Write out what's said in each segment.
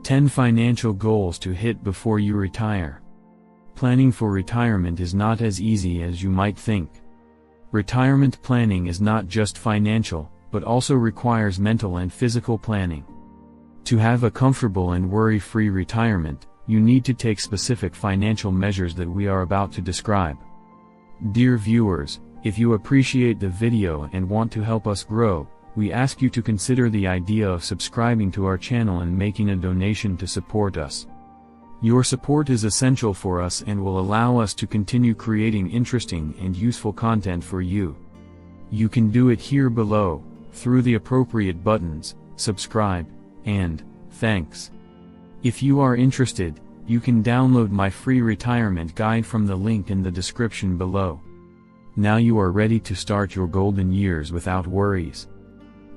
10 financial goals to hit before you retire. Planning for retirement is not as easy as you might think. Retirement planning is not just financial, but also requires mental and physical planning. To have a comfortable and worry-free retirement, you need to take specific financial measures that we are about to describe. Dear viewers, if you appreciate the video and want to help us grow, we ask you to consider the idea of subscribing to our channel and making a donation to support us. Your support is essential for us and will allow us to continue creating interesting and useful content for you. You can do it here below, through the appropriate buttons, subscribe, and thanks. If you are interested, you can download my free retirement guide from the link in the description below. Now you are ready to start your golden years without worries.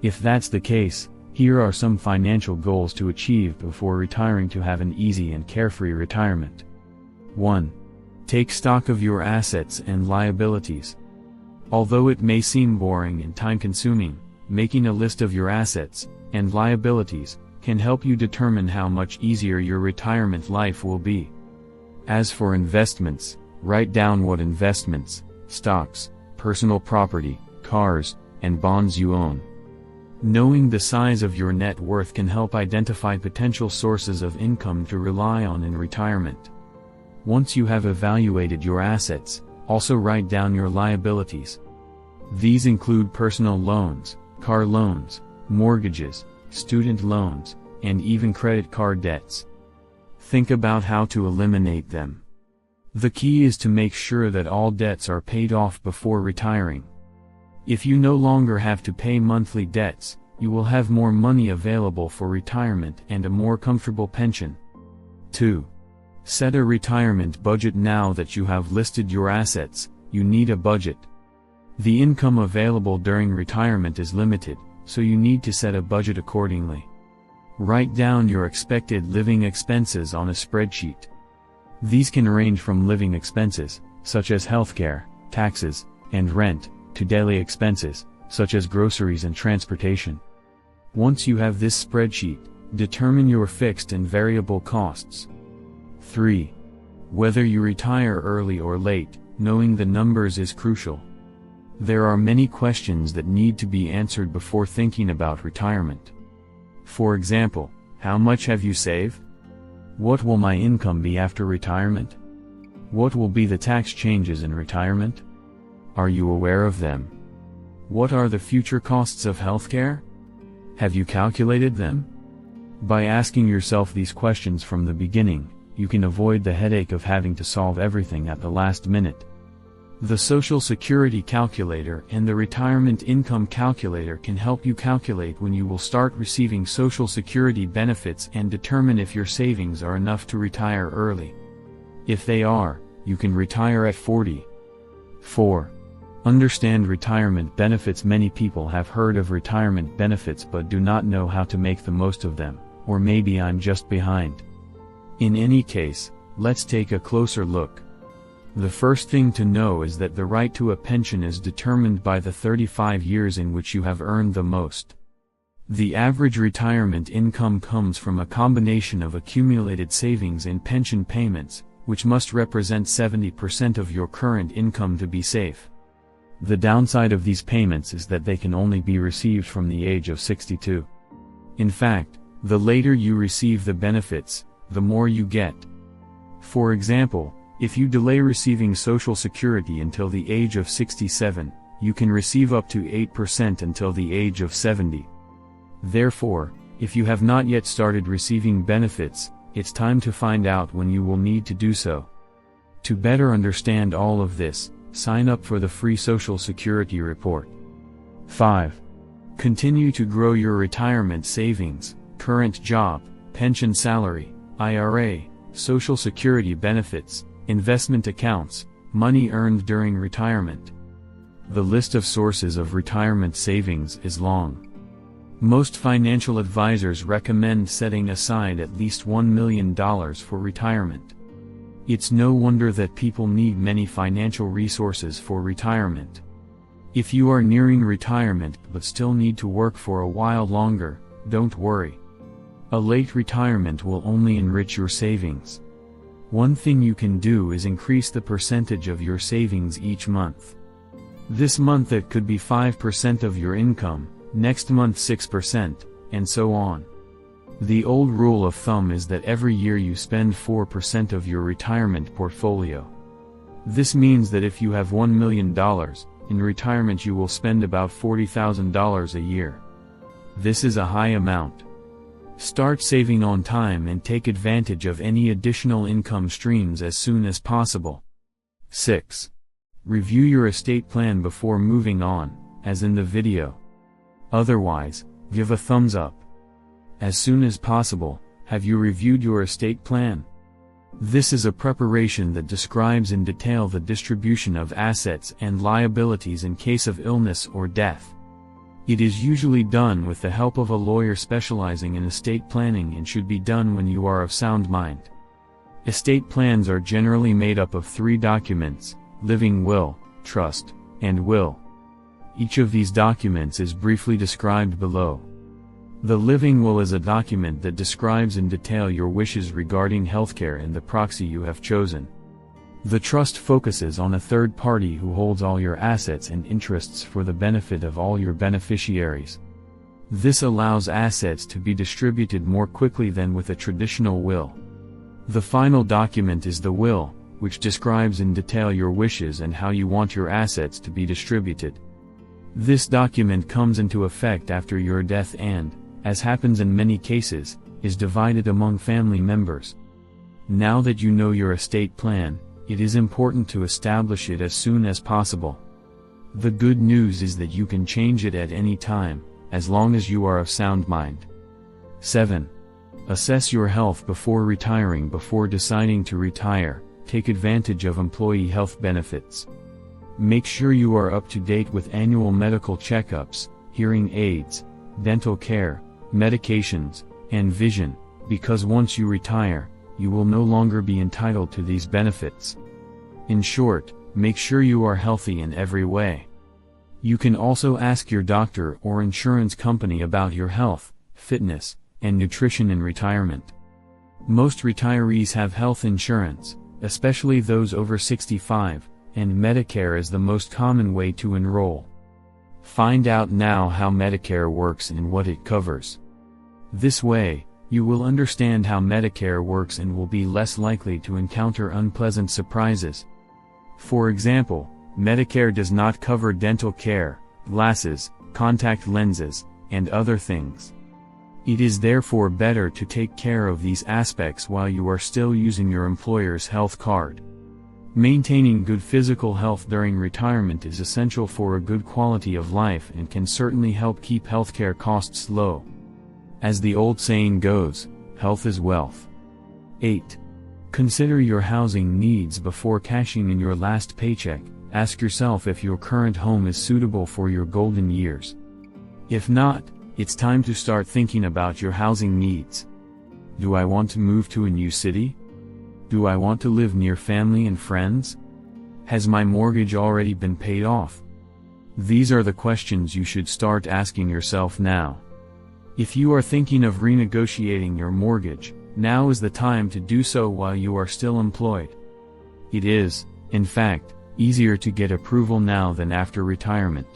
If that's the case, here are some financial goals to achieve before retiring to have an easy and carefree retirement. 1. Take stock of your assets and liabilities. Although it may seem boring and time-consuming, making a list of your assets and liabilities can help you determine how much easier your retirement life will be. As for investments, write down what investments, stocks, personal property, cars, and bonds you own. Knowing the size of your net worth can help identify potential sources of income to rely on in retirement. Once you have evaluated your assets, also write down your liabilities. These include personal loans, car loans, mortgages, student loans, and even credit card debts. Think about how to eliminate them. The key is to make sure that all debts are paid off before retiring. If you no longer have to pay monthly debts, you will have more money available for retirement and a more comfortable pension. 2. Set a retirement budget. Now that you have listed your assets, you need a budget. The income available during retirement is limited, so you need to set a budget accordingly. Write down your expected living expenses on a spreadsheet. These can range from living expenses, such as healthcare, taxes, and rent, to daily expenses, such as groceries and transportation. Once you have this spreadsheet, determine your fixed and variable costs. 3. Whether you retire early or late, knowing the numbers is crucial. There are many questions that need to be answered before thinking about retirement. For example, how much have you saved? What will my income be after retirement? What will be the tax changes in retirement? Are you aware of them? What are the future costs of healthcare? Have you calculated them? By asking yourself these questions from the beginning, you can avoid the headache of having to solve everything at the last minute. The Social Security calculator and the Retirement Income calculator can help you calculate when you will start receiving Social Security benefits and determine if your savings are enough to retire early. If they are, you can retire at 40. 4. Understand retirement benefits. Many people have heard of retirement benefits but do not know how to make the most of them, or maybe I'm just behind. In any case, let's take a closer look. The first thing to know is that the right to a pension is determined by the 35 years in which you have earned the most. The average retirement income comes from a combination of accumulated savings and pension payments, which must represent 70% of your current income to be safe. The downside of these payments is that they can only be received from the age of 62. In fact, the later you receive the benefits, the more you get. For example, if you delay receiving Social Security until the age of 67, you can receive up to 8% until the age of 70. Therefore, if you have not yet started receiving benefits, it's time to find out when you will need to do so. To better understand all of this, sign up for the free Social Security report. 5. Continue to grow your retirement savings, current job, pension salary, IRA, Social Security benefits, investment accounts, money earned during retirement. The list of sources of retirement savings is long. Most financial advisors recommend setting aside at least $1 million for retirement. It's no wonder that people need many financial resources for retirement. If you are nearing retirement but still need to work for a while longer, don't worry. A late retirement will only enrich your savings. One thing you can do is increase the percentage of your savings each month. This month it could be 5% of your income, next month 6%, and so on. The old rule of thumb is that every year you spend 4% of your retirement portfolio. This means that if you have $1 million, in retirement you will spend about $40,000 a year. This is a high amount. Start saving on time and take advantage of any additional income streams as soon as possible. 6. Review your estate plan before moving on, as in the video. Otherwise, give a thumbs up. As soon as possible, have you reviewed your estate plan? This is a preparation that describes in detail the distribution of assets and liabilities in case of illness or death. It is usually done with the help of a lawyer specializing in estate planning and should be done when you are of sound mind. Estate plans are generally made up of 3 documents: living will, trust, and will. Each of these documents is briefly described below. The living will is a document that describes in detail your wishes regarding healthcare and the proxy you have chosen. The trust focuses on a third party who holds all your assets and interests for the benefit of all your beneficiaries. This allows assets to be distributed more quickly than with a traditional will. The final document is the will, which describes in detail your wishes and how you want your assets to be distributed. This document comes into effect after your death and, as happens in many cases, is divided among family members. Now that you know your estate plan, it is important to establish it as soon as possible. The good news is that you can change it at any time, as long as you are of sound mind. 7. Assess your health before retiring. Before deciding to retire, take advantage of employee health benefits. Make sure you are up to date with annual medical checkups, hearing aids, dental care, medications, and vision, because once you retire, you will no longer be entitled to these benefits. In short, make sure you are healthy in every way. You can also ask your doctor or insurance company about your health, fitness, and nutrition in retirement. Most retirees have health insurance, especially those over 65, and Medicare is the most common way to enroll. Find out now how Medicare works and what it covers. This way, you will understand how Medicare works and will be less likely to encounter unpleasant surprises. For example, Medicare does not cover dental care, glasses, contact lenses, and other things. It is therefore better to take care of these aspects while you are still using your employer's health card. Maintaining good physical health during retirement is essential for a good quality of life and can certainly help keep healthcare costs low. As the old saying goes, health is wealth. 8. Consider your housing needs before cashing in your last paycheck. Ask yourself if your current home is suitable for your golden years. If not, it's time to start thinking about your housing needs. Do I want to move to a new city? Do I want to live near family and friends? Has my mortgage already been paid off? These are the questions you should start asking yourself now. If you are thinking of renegotiating your mortgage, now is the time to do so while you are still employed. It is, in fact, easier to get approval now than after retirement.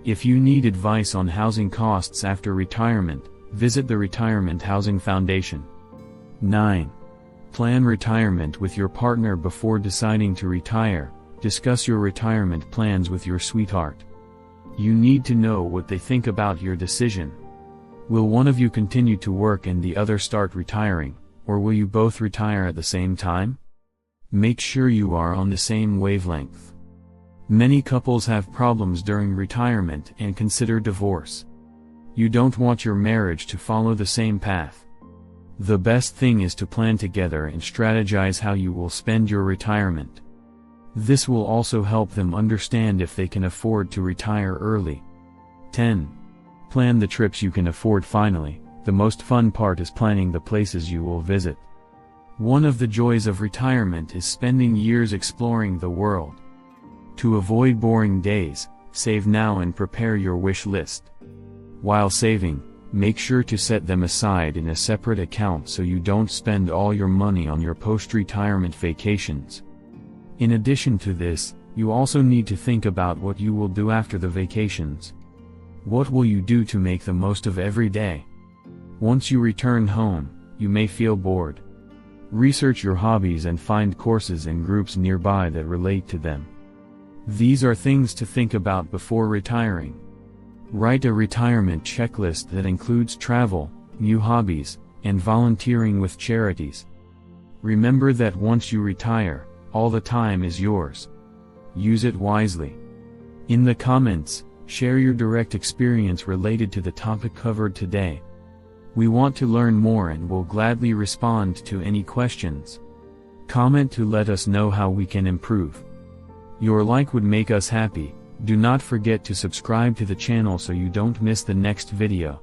If you need advice on housing costs after retirement, visit the Retirement Housing Foundation. 9. Plan retirement with your partner before deciding to retire. Discuss your retirement plans with your sweetheart. You need to know what they think about your decision. Will one of you continue to work and the other start retiring, or will you both retire at the same time? Make sure you are on the same wavelength. Many couples have problems during retirement and consider divorce. You don't want your marriage to follow the same path. The best thing is to plan together and strategize how you will spend your retirement. This will also help them understand if they can afford to retire early. 10. Plan the trips you can afford. Finally, the most fun part is planning the places you will visit. One of the joys of retirement is spending years exploring the world. To avoid boring days, save now and prepare your wish list. While saving, Make sure to set them aside in a separate account so you don't spend all your money on your post-retirement vacations. In addition to this, you also need to think about what you will do after the vacations. What will you do to make the most of every day? Once you return home, you may feel bored. Research your hobbies and find courses and groups nearby that relate to them. These are things to think about before retiring. Write a retirement checklist that includes travel, new hobbies, and volunteering with charities. Remember that once you retire, all the time is yours. Use it wisely. In the comments, share your direct experience related to the topic covered today. We want to learn more and will gladly respond to any questions. Comment to let us know how we can improve. Your like would make us happy. Do not forget to subscribe to the channel so you don't miss the next video.